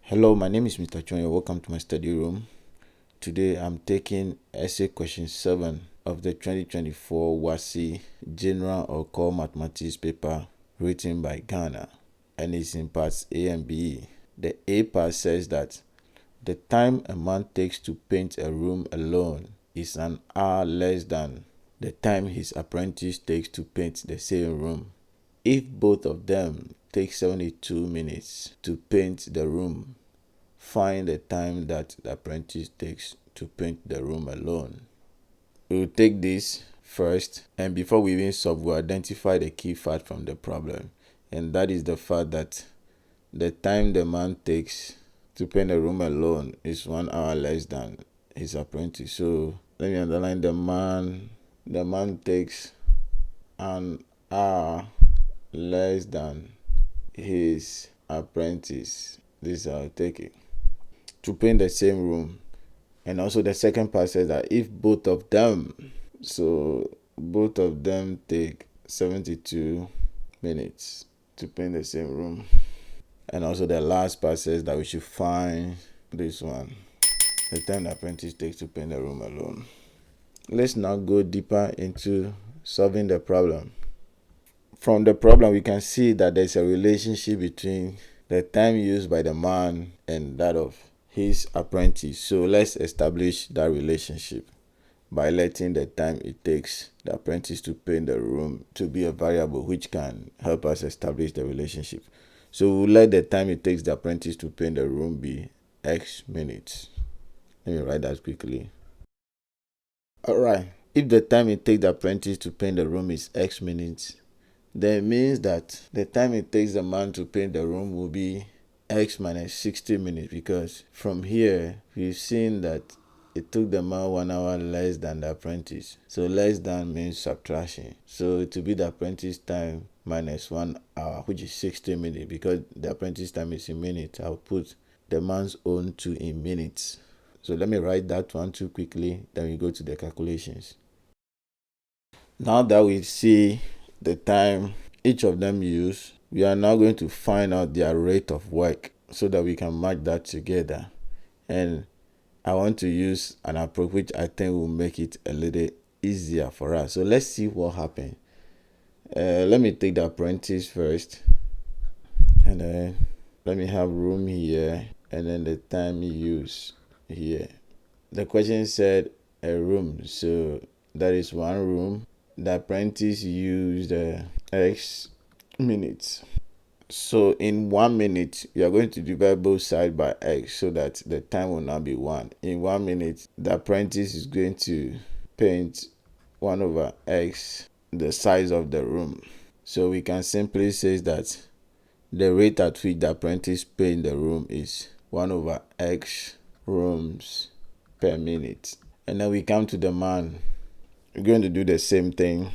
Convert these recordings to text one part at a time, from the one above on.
Hello, my name is Mr. Chonyo. Welcome to my study room. Today I'm taking essay question 7 of the 2024 WASSCE General or Core Mathematics paper written by Ghana, and it's in parts A and B. The A part says that the time a man takes to paint a room alone is an hour less than the time his apprentice takes to paint the same room. If both of them take 72 minutes to paint the room, find the time that the apprentice takes to paint the room alone. We'll take this first, and before we even solve, we'll identify the key fact from the problem, and that is the fact that the time the man takes to paint the room alone is 1 hour less than his apprentice. So let me underline the man takes an hour less than his apprentice. This I'll take it to paint the same room. And also the second part says that if both of them take 72 minutes to paint the same room. And also the last part says that we should find this one, the time the apprentice takes to paint the room alone. Let's now go deeper into solving the problem. From the problem, we can see that there's a relationship between the time used by the man and that of his apprentice. So let's establish that relationship by letting the time it takes the apprentice to paint the room to be a variable which can help us establish the relationship. So we'll let the time it takes the apprentice to paint the room be x minutes. Let me write that quickly. Alright, if the time it takes the apprentice to paint the room is x minutes, then it means that the time it takes the man to paint the room will be x minus 60 minutes, because from here we've seen that it took the man 1 hour less than the apprentice. So less than means subtraction. So it will be the apprentice time minus 1 hour, which is 60 minutes. Because the apprentice time is in minutes, I'll put the man's own 2 in minutes. So let me write that one too quickly, then we go to the calculations. Now that we see the time each of them use, we are now going to find out their rate of work so that we can match that together. And I want to use an approach which I think will make it a little easier for us. So let's see what happens. Let me take the apprentice first, and then let me have room here, and then the time used here. The question said a room, so that is one room. The apprentice used x minutes. So in 1 minute, we are going to divide both sides by x so that the time will now be 1. In 1 minute, the apprentice is going to paint 1 over x, the size of the room. So we can simply say that the rate at which the apprentice paint the room is 1 over x rooms per minute. And then we come to the man. We're going to do the same thing.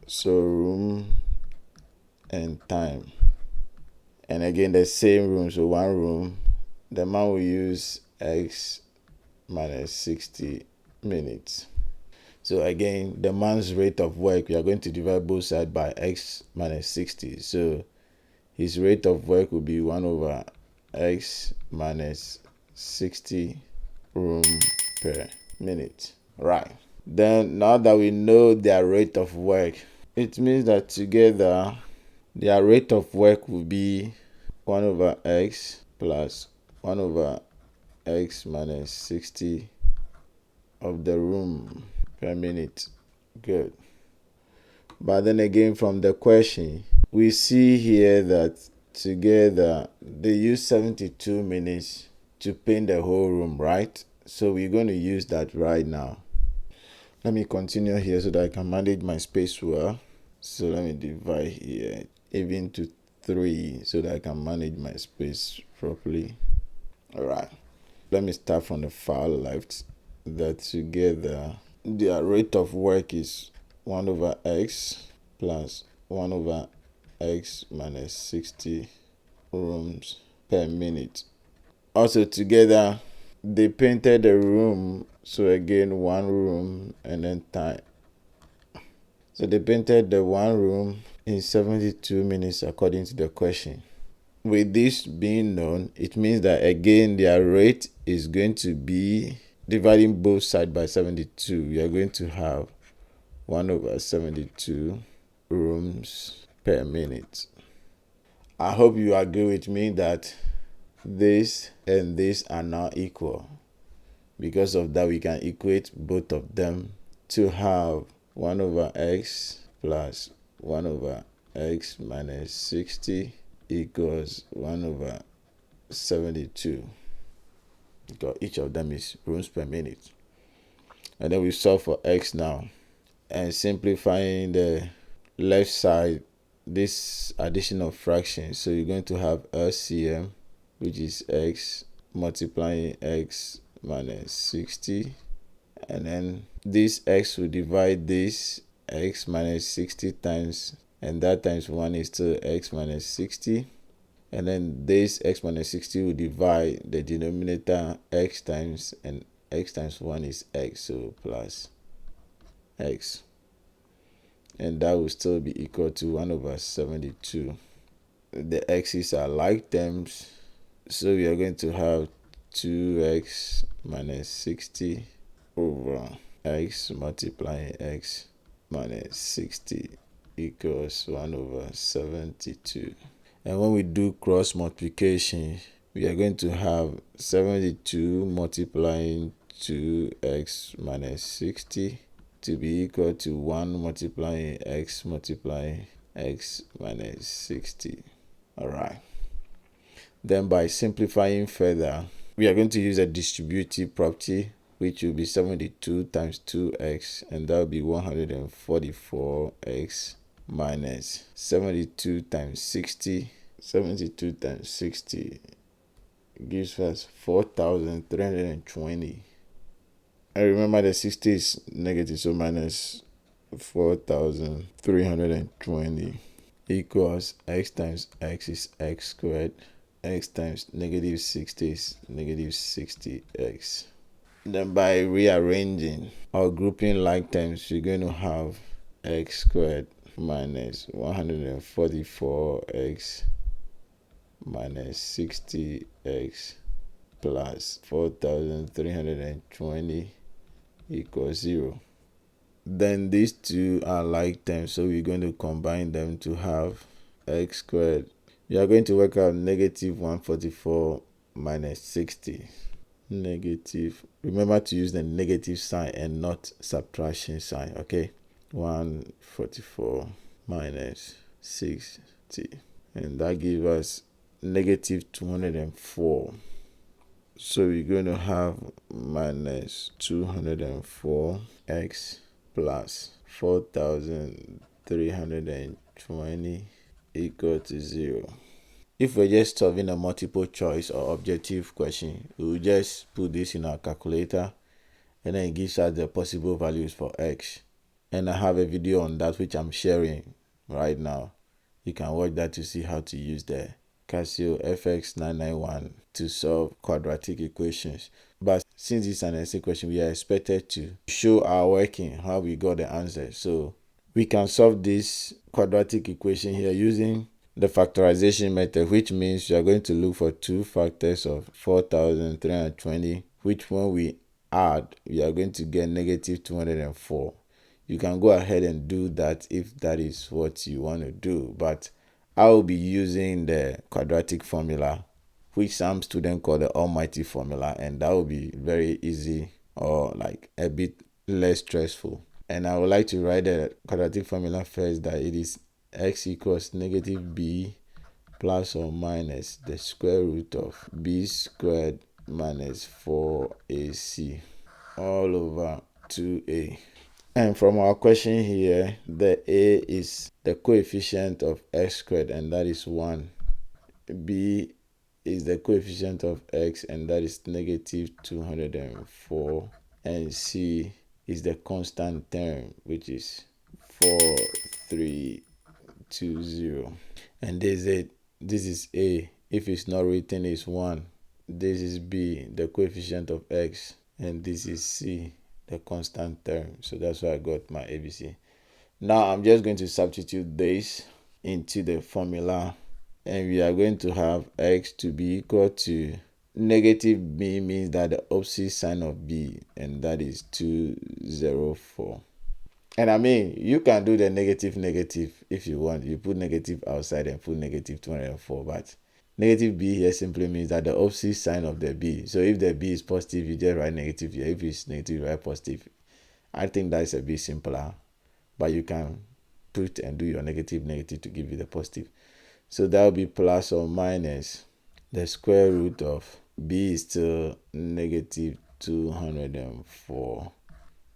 So room and time. And again, the same room. So one room. The man will use x minus 60 minutes. So again, the man's rate of work, we are going to divide both sides by x minus 60. So his rate of work will be 1 over x minus 60 room per minute. Right. Then now that we know their rate of work, it means that together their rate of work will be 1 over x plus 1 over x minus 60 of the room per minute. Good. But then again, from the question, we see here that together they use 72 minutes to paint the whole room, right? So we're going to use that right now. Let me continue here so that I can manage my space well. So let me divide here even to 3 so that I can manage my space properly. Alright, let me start from the far left. That together their rate of work is 1 over x plus 1 over x minus 60 rooms per minute. Also together they painted the room, so again 1 room and then time. So they painted the 1 room in 72 minutes according to the question. with this being known, it means that again their rate is going to be dividing both sides by 72. We are going to have 1/72 rooms per minute. I hope you agree with me that this and this are now equal. Because of that, we can equate both of them to have 1/x plus 1/x minus 60 equals 1/72. Because each of them is rooms per minute. And then we solve for x now. And simplifying the left side, this addition of fractions. So you're going to have LCM, which is x multiplying x minus 60. And then this x will divide this x minus 60 times, and that times 1 is still x minus 60. And then this x minus 60 will divide the denominator x times, and x times 1 is x, so plus x. And that will still be equal to 1/72. The x's are like terms, so we are going to have 2x minus 60 over x multiplying x minus 60 equals 1/72. And when we do cross multiplication, we are going to have 72 multiplying 2x minus 60 to be equal to 1 multiplying x minus 60. Alright. Then by simplifying further, we are going to use a distributive property, which will be 72 times 2x, and that will be 144x minus 72 times 60. 72 times 60 gives us 4,320. And remember the 60 is negative, so minus 4,320 equals x times x is x squared. X times negative 60 is negative 60x. Then by rearranging or grouping like terms, you're going to have x squared minus 144x minus 60x plus 4,320 equals 0. Then these two are like terms, so we're going to combine them to have x squared. We are going to work out negative 144 minus 60. Negative. Remember to use the negative sign and not subtraction sign, okay? 144 minus 60. And that gives us negative 204. So we're going to have minus 204x plus 4,320 equal to 0. If we're just solving a multiple choice or objective question, we will just put this in our calculator, and then it gives us the possible values for x. And I have a video on that which I'm sharing right now. You can watch that to see how to use the Casio FX991 to solve quadratic equations. But since it's an essay question, we are expected to show our working, how we got the answer. So we can solve this quadratic equation here using the factorization method, which means you are going to look for two factors of 4,320, which when we add, we are going to get negative 204. You can go ahead and do that if that is what you want to do, but I will be using the quadratic formula, which some students call the almighty formula, and that will be very easy or like a bit less stressful. And I would like to write the quadratic formula first, that it is x equals negative b plus or minus the square root of b squared minus 4ac all over 2a. And from our question here, the a is the coefficient of x squared, and that is 1. B is the coefficient of x, and that is negative 204. And c is the constant term, which is 4320. And this is it. This is a. If it's not written, it's 1. This is b, the coefficient of x, and this is c, the constant term. So that's why I got my ABC. Now I'm just going to substitute this into the formula, and we are going to have x to be equal to negative b, means that the opposite sign of b, and that is 204. And I mean, you can do the negative if you want. You put negative outside and put negative 204, but negative b here simply means that the opposite sign of the b. So if the b is positive, you just write negative here. If it's negative, you write positive. I think that's a bit simpler, but you can put and do your negative to give you the positive. So that will be plus or minus the square root of b is still negative 204,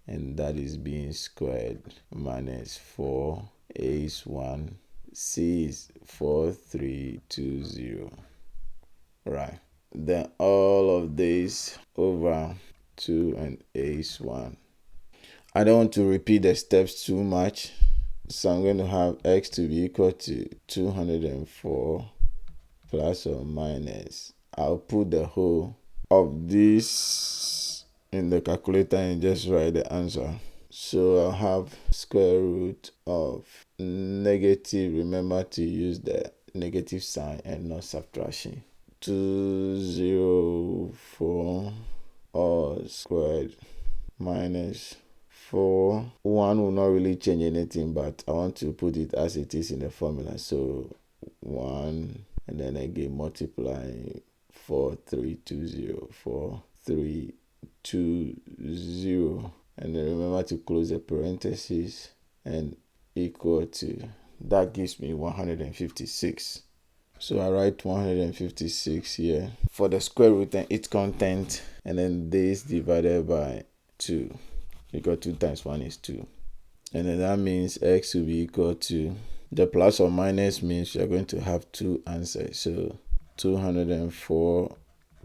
and that is being squared, minus 4, a is 1, c is 4320. Right. Then all of this over 2 and a is 1. I don't want to repeat the steps too much, so I'm going to have x to be equal to 204 plus or minus. I'll put the whole of this in the calculator and just write the answer. So I'll have square root of negative. Remember to use the negative sign and not subtraction. 204 all squared minus 4. 1 will not really change anything, but I want to put it as it is in the formula. So 1, and then again multiply 4320, 4320, and then remember to close the parentheses and equal to, that gives me 156. So I write 156 here for the square root and its content, and then this divided by 2, because 2 times 1 is 2. And then that means x will be equal to, the plus or minus means you're going to have two answers. So 204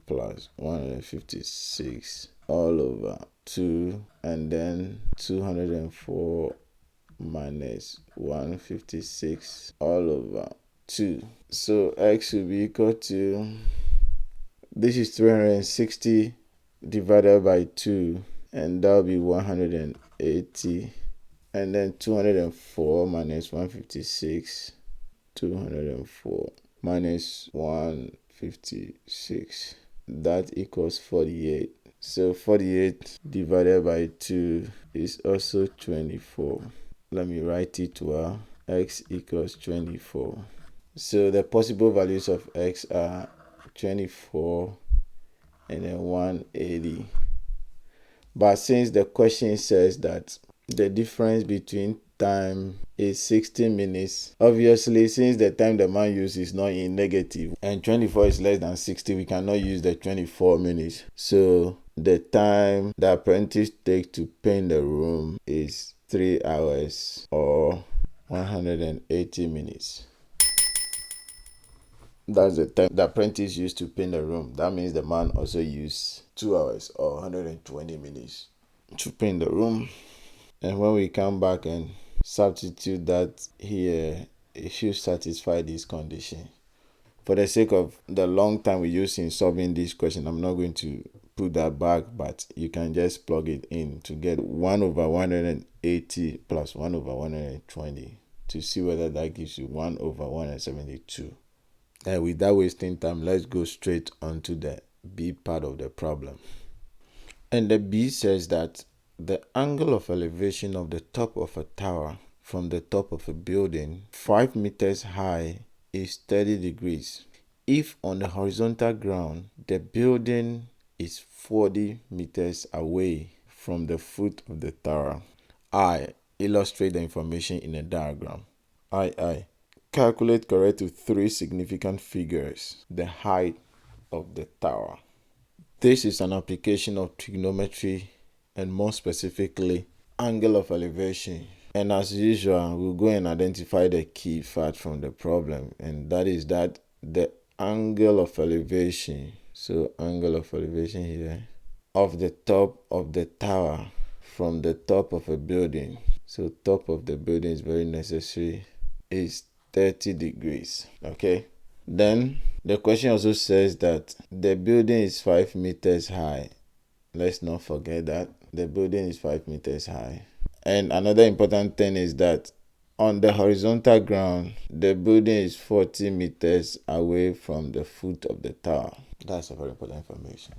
plus 156 all over 2, and then 204 minus 156 all over 2. So x will be equal to, this is 360 divided by 2, and that will be 180, and then 204 minus 156, 204 minus 156, that equals 48. So 48 divided by 2 is also 24. Let me write it well. X equals 24. So the possible values of x are 24 and then 180. But since the question says that the difference between time is 60 minutes, obviously since the time the man uses is not in negative and 24 is less than 60, we cannot use the 24 minutes. So the time the apprentice takes to paint the room is 3 hours or 180 minutes. That's the time the apprentice used to paint the room. That means the man also used 2 hours or 120 minutes to paint the room. And when we come back and substitute that here, it should satisfy this condition. For the sake of the long time we use in solving this question, I'm not going to put that back, but you can just plug it in to get 1 over 180 plus 1 over 120 to see whether that gives you 1 over 172. And without wasting time, let's go straight onto the B part of the problem. And the B says that the angle of elevation of the top of a tower from the top of a building 5 meters high is 30 degrees. If on the horizontal ground, the building is 40 meters away from the foot of the tower. I illustrate the information in a diagram. I calculate correct to 3 significant figures the height of the tower. This is an application of trigonometry, and more specifically, angle of elevation. And as usual, we'll go and identify the key fact from the problem, and that is that the angle of elevation, so angle of elevation here, of the top of the tower from the top of a building, so top of the building is very necessary, is 30 degrees. Okay. Then the question also says that the building is 5 meters high. Let's not forget that the building is 5 meters high. And another important thing is that on the horizontal ground, the building is 40 meters away from the foot of the tower. That's a very important information.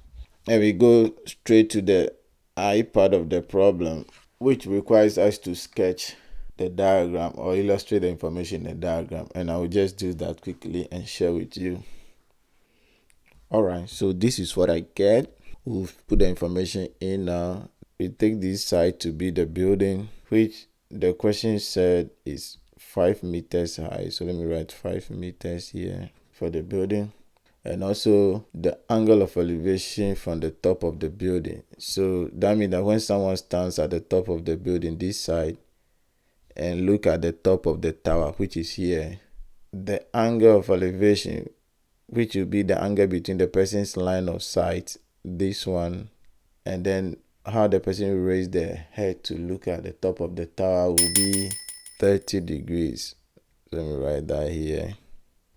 And we go straight to the I part of the problem, which requires us to sketch the diagram or illustrate the information in the diagram. And I will just do that quickly and share with you. Alright, so this is what I get. We'll put the information in now. We take this side to be the building, which the question said is 5 meters high. So let me write 5 meters here for the building. And also the angle of elevation from the top of the building. So that means that when someone stands at the top of the building, this side, and look at the top of the tower, which is here, the angle of elevation, which will be the angle between the person's line of sight, this one, and then how the person will raise their head to look at the top of the tower will be 30 degrees. Let me write that here.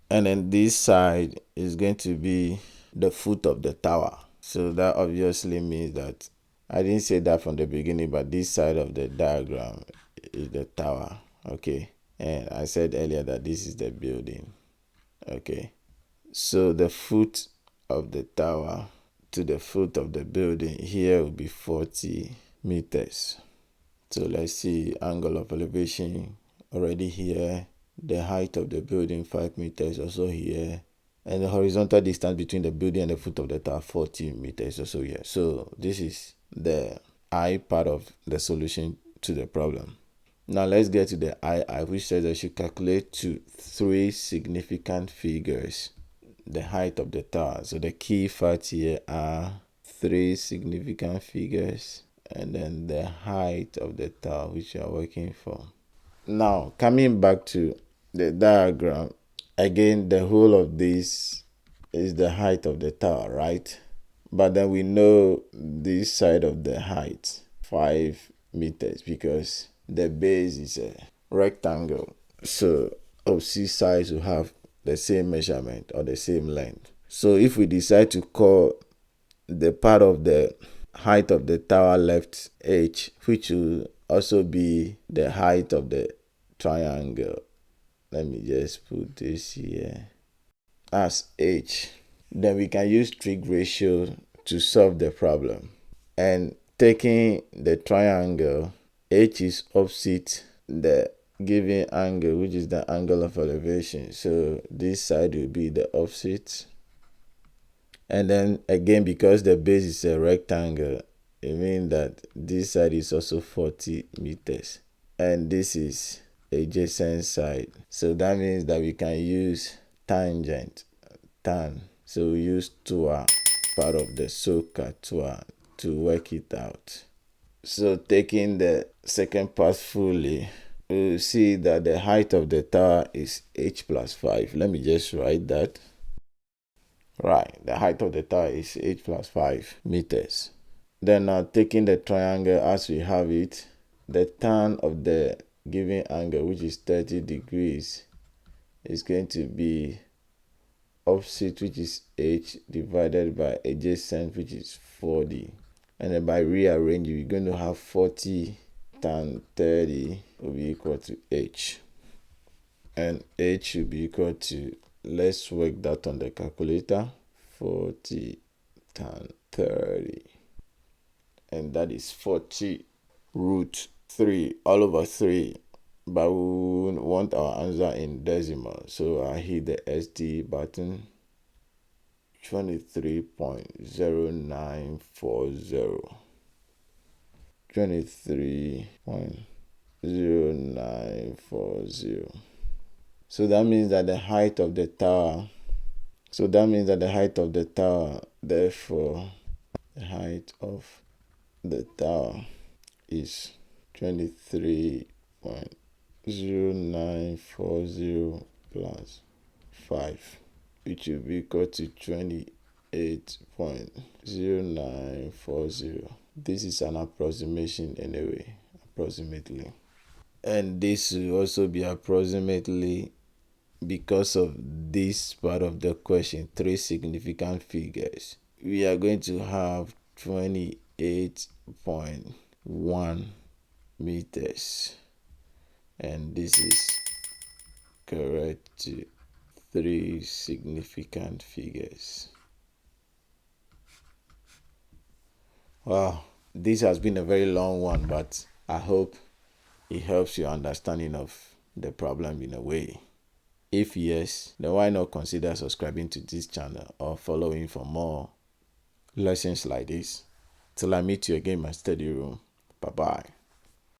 And then this side is going to be the foot of the tower. So that obviously means that I didn't say that from the beginning, but this side of the diagram is the tower. Okay. And I said earlier that this is the building. Okay. So the foot of the tower to the foot of the building here will be 40 meters. So let's see angle of elevation already here. The height of the building 5 meters also here, and the horizontal distance between the building and the foot of the tower 40 meters also here. So this is the I part of the solution to the problem. Now let's get to the II, which says I should calculate to 3 significant figures the height of the tower. So the key facts here are 3 significant figures and then the height of the tower which you are working for. Now, coming back to the diagram, again, the whole of this is the height of the tower, right? But then we know this side of the height, 5 meters, because the base is a rectangle. So, opposite sides will have the same measurement or the same length. So, if we decide to call the part of the height of the tower left h, which will also be the height of the triangle. Let me just put this here as h. Then we can use trig ratio to solve the problem. And taking the triangle, h is opposite the given angle, which is the angle of elevation. So this side will be the opposite. And then again, because the base is a rectangle, it means that this side is also 40 meters. And this is adjacent side. So that means that we can use tangent, tan. So we use toa, part of the SOHCAHTOA toa, to work it out. So taking the second part fully, we'll see that the height of the tower is h plus 5. Let me just write that. Right, the height of the tower is h plus 5 meters. Then now taking the triangle as we have it, the tan of the given angle, which is 30 degrees, is going to be opposite, which is h, divided by adjacent, which is 40. And then by rearranging, we're going to have 40 tan 30 will be equal to h. And h should be equal to, let's work that on the calculator, 40 tan 30. And that is 40 root 3 all over 3. But we want our answer in decimal. So I hit the SD button. 23.0940. 23.0940. So that means that the height of the tower, therefore the height of the tower is 23.0940 plus 5, which will be equal to 28.0940. This is an approximation anyway, approximately. And this will also be approximately because of this part of the question, 3 significant figures. We are going to have 28.1 meters. and this is correct to 3 significant figures. Wow, this has been a very long one, but I hope it helps your understanding of the problem in a way. If yes, then why not consider subscribing to this channel or following for more lessons like this. Till I meet you again in my study room. Bye bye.